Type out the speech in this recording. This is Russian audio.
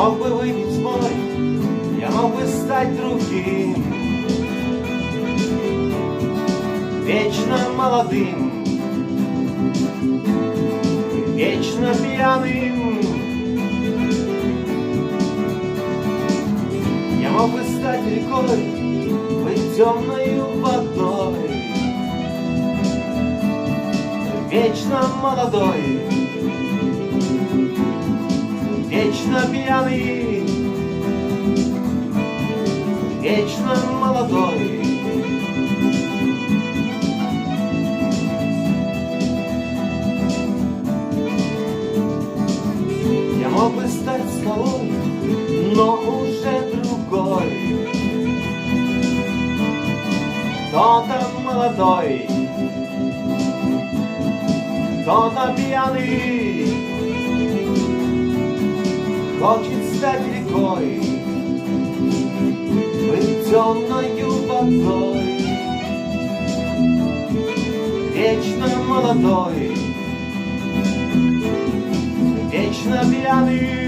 мог бы выпить мой, я мог бы стать другим, вечно молодым, вечно пьяным. Я мог бы стать рекой, быть темною водой, вечно молодой, вечно пьяный, вечно молодой. Я мог бы стать скалой, но уже другой, кто-то молодой, кто-то пьяный, хочет стать рекой, быть темною водой, вечно молодой, вечно пьяный.